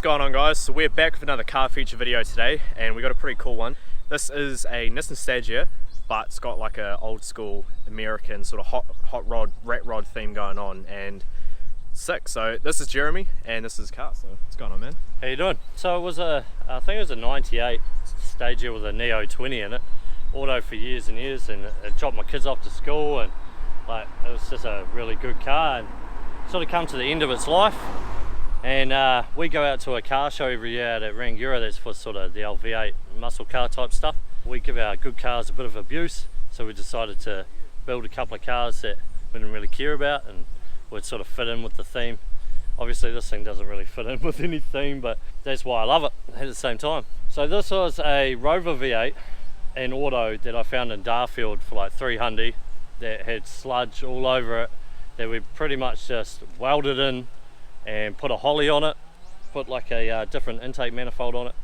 What's going on, guys? So we're back with another car feature video today, and we got a pretty cool one. This is a Nissan Stagea, but it's got like a old school American sort of hot rod, rat rod theme going on, and sick. So this is Jeremy, and this is Car. So what's going on, man? How you doing? So it was I think it was a 98 Stagea with a Neo 20 in it. Auto for years and years, and it dropped my kids off to school, and like it was just a really good car, and sort of come to the end of its life. And we go out to a car show every year out at Rangiora. That's for sort of the LV8 muscle car type stuff. We give our good cars a bit of abuse, so we decided to build a couple of cars that we didn't really care about and would sort of fit in with the theme. Obviously this thing doesn't really fit in with any theme, but that's why I love it at the same time. So this was a Rover V8 in auto that I found in Darfield for like $300 that had sludge all over it, that we pretty much just welded in and put a holly on it, put like a different intake manifold on it,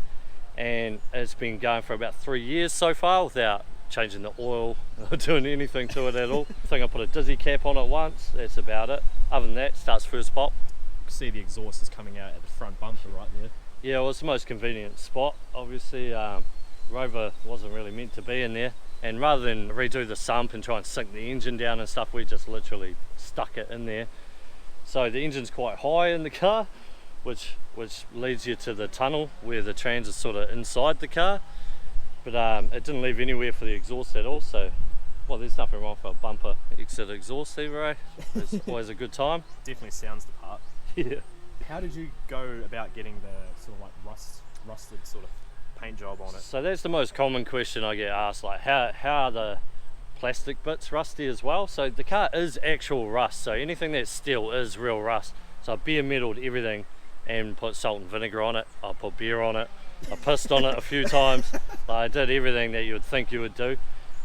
and it's been going for about 3 years so far without changing the oil or doing anything to it at all. I think I put a dizzy cap on it once, that's about it. Other than that, starts first pop. See the exhaust is coming out at the front bumper right there. Yeah, well, it's the most convenient spot. Obviously Rover wasn't really meant to be in there, and rather than redo the sump and try and sink the engine down and stuff, we just literally stuck it in there. So the engine's quite high in the car, which leads you to the tunnel where the trans is sort of inside the car, but it didn't leave anywhere for the exhaust at all. So, well, there's nothing wrong with a bumper exit exhaust either, eh? It's always a good time. Definitely sounds the part. Yeah. How did you go about getting the sort of like rusted sort of paint job on it? So that's the most common question I get asked, like how are the plastic bits rusty as well? So the car is actual rust, so anything that's steel is real rust. So I bare metaled everything and put salt and vinegar on it. I put beer on it. I pissed on it a few times. Like, I did everything that you would think you would do.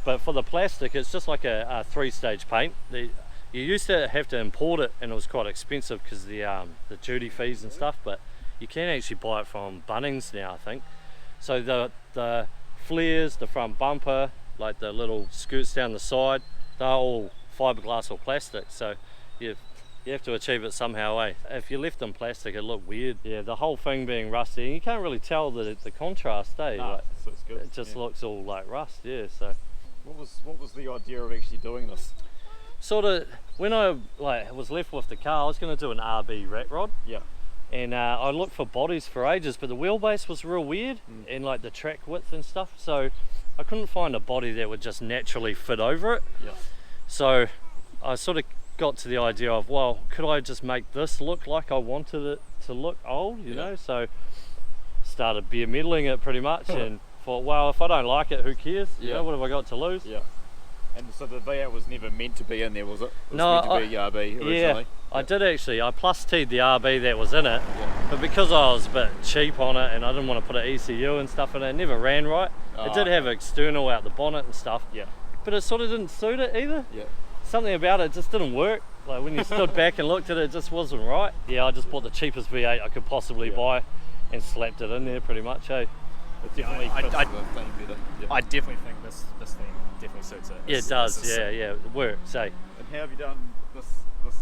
But for the plastic, it's just like a 3-stage paint. You used to have to import it, and it was quite expensive because the duty fees and stuff, but you can actually buy it from Bunnings now, I think. So the flares, the front bumper, like the little skirts down the side, they're all fiberglass or plastic, so you have to achieve it somehow, eh? If you left them plastic, it looked weird. Yeah, the whole thing being rusty, and you can't really tell the contrast, eh? No, like, so it's good. it just looks all like rust, yeah. So What was the idea of actually doing this? sort of when I was left with the car, I was going to do an RB rat rod. Yeah. And I looked for bodies for ages, but the wheelbase was real weird, and like the track width and stuff, so I couldn't find a body that would just naturally fit over it. Yeah. So I sort of got to the idea of, well, could I just make this look like I wanted it to look old, you know? So started bare metaling it pretty much, and thought, well, if I don't like it, who cares? You know, what have I got to lose? Yeah. And so the V8 was never meant to be in there, was it? It was No, meant to be RB originally. Yeah, I did actually. I plus T'd the RB that was in it, but because I was a bit cheap on it and I didn't want to put an ECU and stuff in it, it never ran right. It did have external out the bonnet and stuff, but it sort of didn't suit it either. Yeah. Something about it just didn't work. Like when you stood back and looked at it, it just wasn't right. Yeah, I just bought the cheapest V8 I could possibly buy and slapped it in there pretty much, eh? It definitely fits the theme better. Yeah. I definitely think this thing definitely suits it. Yeah, it does. Yeah, it works, eh? And how have you done this?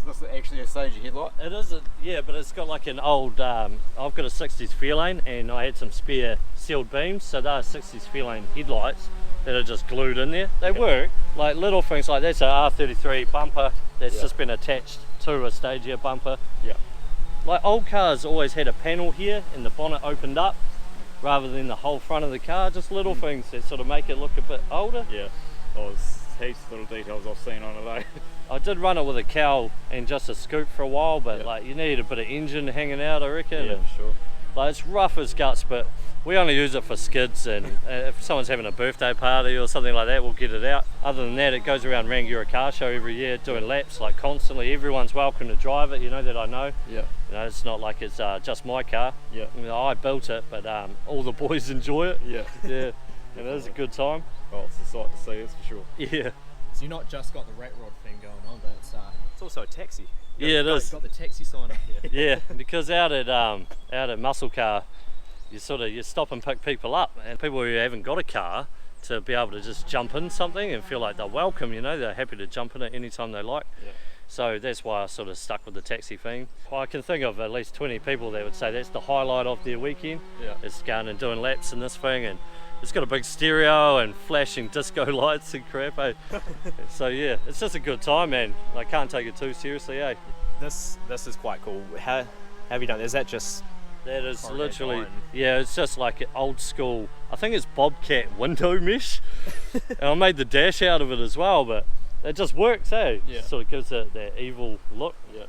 This is actually a Stagea headlight? It is, yeah, but it's got like an old, I've got a 60s Fairlane, and I had some spare sealed beams, so they're 60s Fairlane headlights that are just glued in there. They work, like little things like that's a R33 bumper that's just been attached to a Stagea bumper. Yeah. Like old cars always had a panel here and the bonnet opened up rather than the whole front of the car, just little things that sort of make it look a bit older. Yeah. Oh, it's heaps of little details I've seen on it, eh? I did run it with a cowl and just a scoop for a while, but like you need a bit of engine hanging out, I reckon. Yeah, sure. Like it's rough as guts, but we only use it for skids, and if someone's having a birthday party or something like that, we'll get it out. Other than that, it goes around Rangiora car show every year doing laps like constantly. Everyone's welcome to drive it, you know, that I know. Yeah. You know, it's not like it's just my car. Yeah. You know, I built it, but all the boys enjoy it. Yeah. Yeah. And it is a good time. Well, it's a sight to see, that's for sure. Yeah. So you're not just got the rat rod thing going on, but it's also a taxi. Yeah, it is. Got the taxi sign up there. Yeah, because out at Muscle Car, you stop and pick people up, and people who haven't got a car to be able to just jump in something and feel like they're welcome, you know, they're happy to jump in it anytime they like. Yeah. So that's why I sort of stuck with the taxi theme. I can think of at least 20 people that would say that's the highlight of their weekend. Yeah. It's going and doing laps in this thing, and it's got a big stereo and flashing disco lights and crap, eh? So yeah, it's just a good time, man. I can't take it too seriously, eh? This is quite cool. How have you done? Is that just? That is Corrugated literally, iron. yeah, it's just like an old school, I think it's Bobcat window mesh. And I made the dash out of it as well, but it just works, eh? Yeah. Sort of gives it that evil look. Yeah.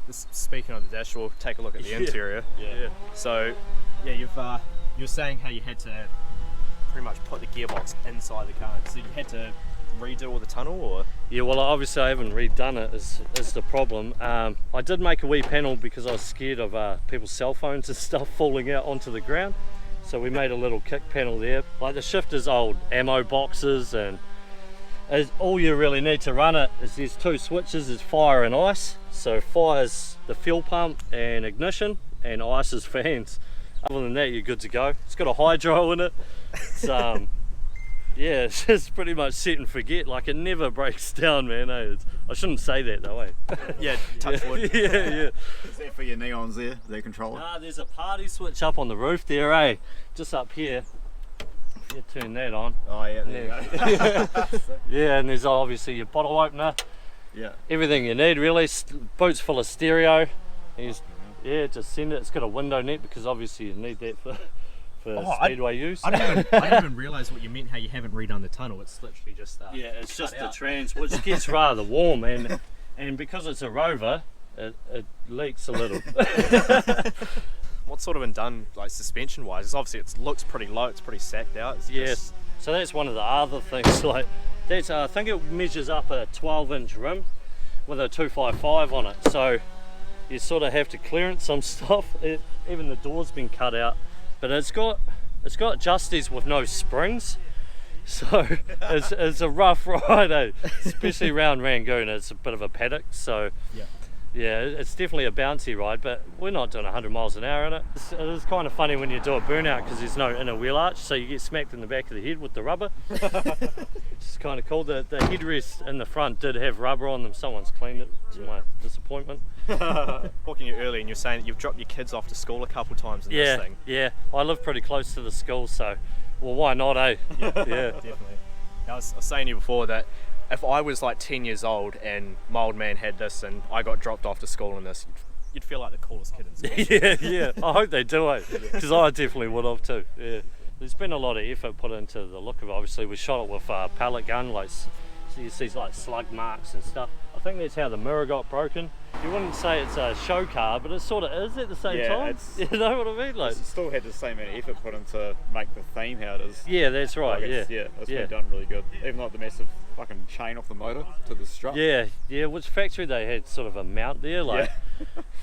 Speaking of the dash, we'll take a look at the interior. Yeah. So, yeah, you're saying how you had to pretty much put the gearbox inside the car. So you had to redo all the tunnel, or? Yeah, well, obviously I haven't redone it, is the problem. I did make a wee panel because I was scared of people's cell phones and stuff falling out onto the ground. So we made a little kick panel there. Like the shifter's old ammo boxes, and all you really need to run it is these two switches, is fire and ice. So fire's the fuel pump and ignition, and ice is fans. Other than that, you're good to go. It's got a hydro in it. It's, yeah, it's just pretty much set and forget. Like, it never breaks down, man. Eh? I shouldn't say that though, eh? Yeah, touch wood. Yeah. Is that for your neons there, their controller? Nah, there's a party switch up on the roof there, eh? Just up here. You turn that on. Oh yeah, there you go. Yeah, and there's obviously your bottle opener. Yeah. Everything you need, really. Boot's full of stereo. Yeah, just send it. It's got a window net because obviously you need that for speedway use. I didn't even realise what you meant, how you haven't redone the tunnel. It's literally just Yeah, it's just the out. trans, which gets rather warm, and because it's a Rover, it leaks a little. What's sort of been done, like suspension wise? Obviously it looks pretty low, it's pretty sacked out. It's Yes, so that's one of the other things. Like that's, I think it measures up a 12-inch rim with a 255 on it. So you sort of have to clearance some stuff. Even the door's been cut out, but it's got adjusties with no springs. So it's a rough ride, eh? Especially around Rangoon. It's a bit of a paddock, so yeah, it's definitely a bouncy ride, but we're not doing 100 miles an hour in it. It is kind of funny when you do a burnout because there's no inner wheel arch, so you get smacked in the back of the head with the rubber. It's kind of cool. The headrest in the front did have rubber on them. Someone's cleaned it, to my disappointment. Talking to you earlier, and you're saying that you've dropped your kids off to school a couple times in this thing. Yeah, I live pretty close to the school, so well, why not, eh? Yeah. Definitely. I was saying to you before that if I was like 10 years old and my old man had this and I got dropped off to school in this, you'd feel like the coolest kid in school. Yeah. I hope they do, eh? Because I definitely would have too. Yeah. There's been a lot of effort put into the look of it. Obviously, we shot it with a pellet gun, like so you see like slug marks and stuff. I think that's how the mirror got broken. You wouldn't say it's a show car, but it sort of is at the same time. It's, you know what I mean? Like, it still had the same amount of effort put into make the theme how it is. yeah, that's right. Like it's been done really good. Even like the massive fucking chain off the motor to the strut. Yeah. Which factory they had sort of a mount there, like,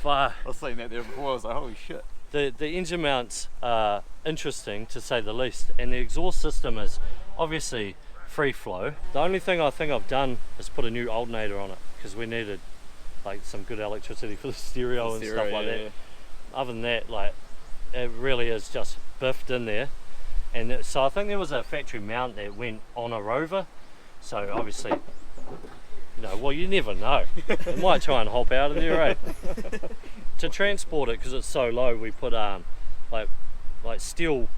far. I was saying that there before. I was like, holy shit. The engine mounts are interesting to say the least, and the exhaust system is obviously free flow. The only thing I think I've done is put a new alternator on it because we needed like some good electricity for the stereo and stuff like that. Other than that, like, it really is just biffed in there. And so I think there was a factory mount that went on a Rover. So obviously, you know, well, you never know. It might try and hop out of there, eh? To transport it, because it's so low, we put like steel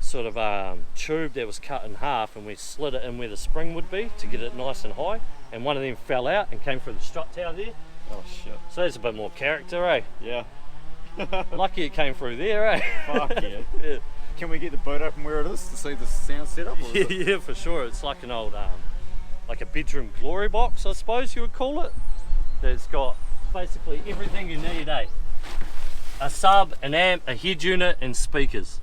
sort of tube that was cut in half, and we slid it in where the spring would be to get it nice and high. And one of them fell out and came through the strut tower there. Oh shit. So there's a bit more character, eh? Yeah. Lucky it came through there, eh? Fuck yeah. Can we get the boat open where it is to see the sound setup? Yeah, for sure. It's like an old, like a bedroom glory box, I suppose you would call it. It's got basically everything you need, eh? A sub, an amp, a head unit, and speakers.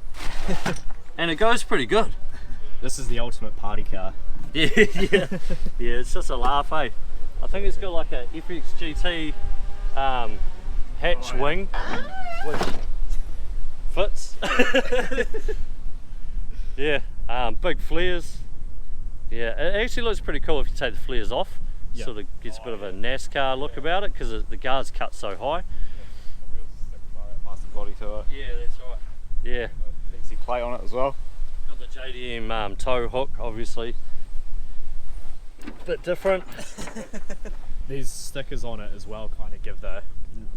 And it goes pretty good. This is the ultimate party car. Yeah, it's just a laugh, eh? I think it's got like a FX GT hatch wing, which fits. Yeah, big flares. Yeah, it actually looks pretty cool if you take the flares off. Sort of gets a bit of a NASCAR look about it because the guard's cut so high. The wheels stick past the body to it. Yeah, that's right. Yeah. Fancy plate on it as well. Got the JDM tow hook, obviously. Bit different. These stickers on it as well kind of give the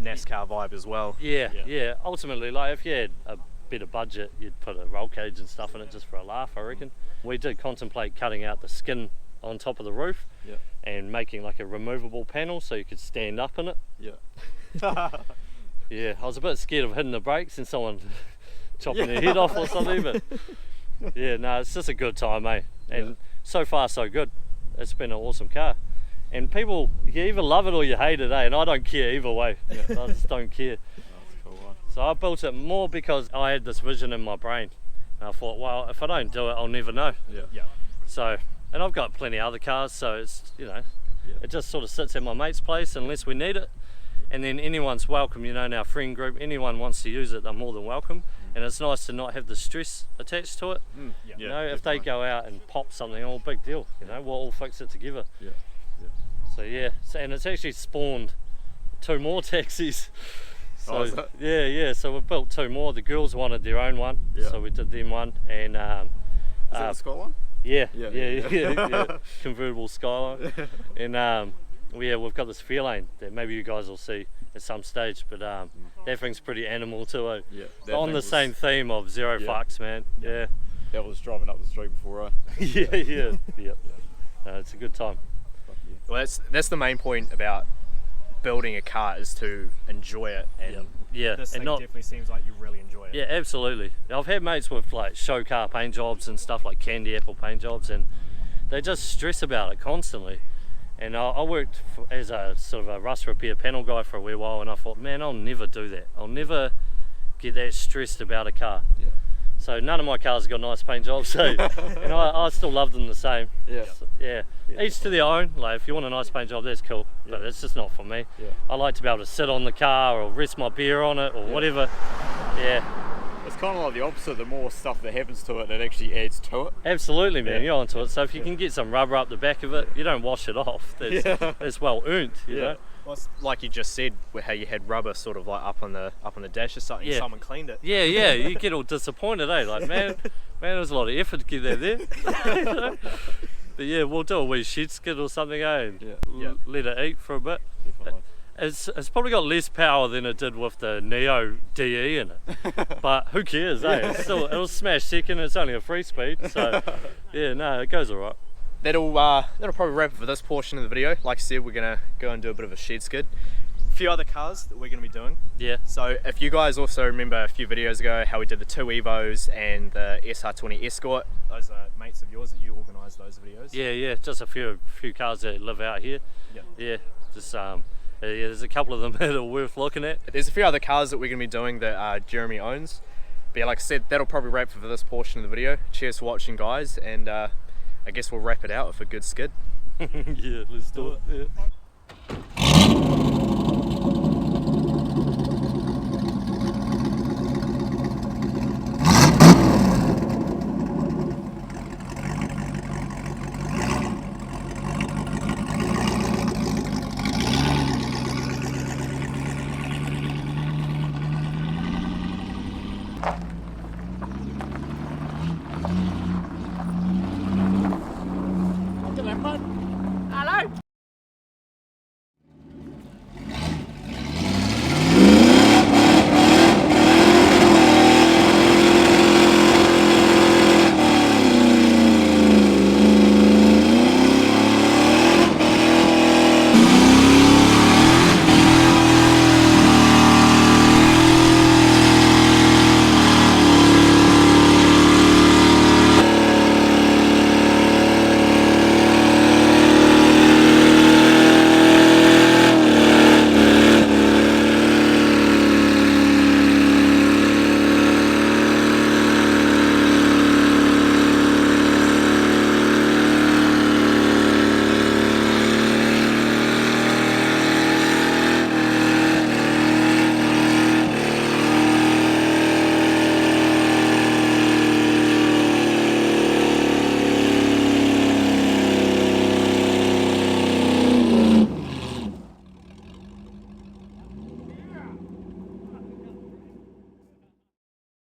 NASCAR vibe as well. Yeah. Ultimately, like if you had a bit of budget, you'd put a roll cage and stuff in it just for a laugh, I reckon. We did contemplate cutting out the skin on top of the roof and making like a removable panel so you could stand up in it. Yeah, I was a bit scared of hitting the brakes and someone chopping their head off or something, but yeah, no, it's just a good time, eh? And so far so good. It's been an awesome car. And people, you either love it or you hate it, eh? And I don't care either way. I just don't care. That's a cool one. So I built it more because I had this vision in my brain. And I thought, well, if I don't do it, I'll never know. Yeah. So, and I've got plenty of other cars, so it's, you know, it just sort of sits at my mate's place unless we need it. And then anyone's welcome, you know, in our friend group, anyone wants to use it, they're more than welcome. And it's nice to not have the stress attached to it. You know, if they go out and pop something, oh, big deal, you know, we'll all fix it together. So yeah, and it's actually spawned 2 more taxis. So is it? yeah, so we built 2 more. The girls wanted their own one, so we did them one. And Is that the Scott one? yeah, Yeah. convertible Skyline. And we've got this Fairlane that maybe you guys will see at some stage, but that thing's pretty animal too. That On thing the was- same theme of zero fucks, man. Yeah. That was driving up the street before yeah. It's a good time. Well, that's the main point about building a car, is to enjoy it. And Yeah, this and thing not definitely seems like you really enjoy it. Yeah, absolutely. I've had mates with like show car paint jobs and stuff, like candy apple paint jobs, and they just stress about it constantly. And I worked as a sort of a rust repair panel guy for a wee while, and I thought, man, I'll never do that. I'll never get that stressed about a car. So none of my cars have got nice paint jobs, so and I still love them the same. So, each to their own. Like if you want a nice paint job, that's cool, but it's just not for me. I like to be able to sit on the car or rest my beer on it or whatever. It's kind of like the opposite. The more stuff that happens to it, it actually adds to it. Absolutely, man. You're onto it. So if you can get some rubber up the back of it, you don't wash it off. That's well earned, you know. Well, it's like you just said, how you had rubber sort of like up on the dash or something. Someone cleaned it. Yeah, you get all disappointed, eh? Like, man, there's a lot of effort to get that there. But yeah, we'll do a wee shed skid or something, eh? And let it eat for a bit. Definitely. It's probably got less power than it did with the Neo DE in it, but who cares, eh? It'll smash second. It's only a 3-speed, so yeah, no, it goes alright. That'll probably wrap it for this portion of the video. Like I said, we're gonna go and do a bit of a shed skid. A few other cars that we're gonna be doing. Yeah. So if you guys also remember a few videos ago how we did the 2 Evos and the SR20 Escort, those are mates of yours that you organised those videos. Yeah, just a few cars that live out here. Just there's a couple of them that are worth looking at. There's a few other cars that we're going to be doing that Jeremy owns. But yeah, like I said, that'll probably wrap it for this portion of the video. Cheers for watching, guys, and I guess we'll wrap it out with a good skid. Yeah, let's do it. Yeah.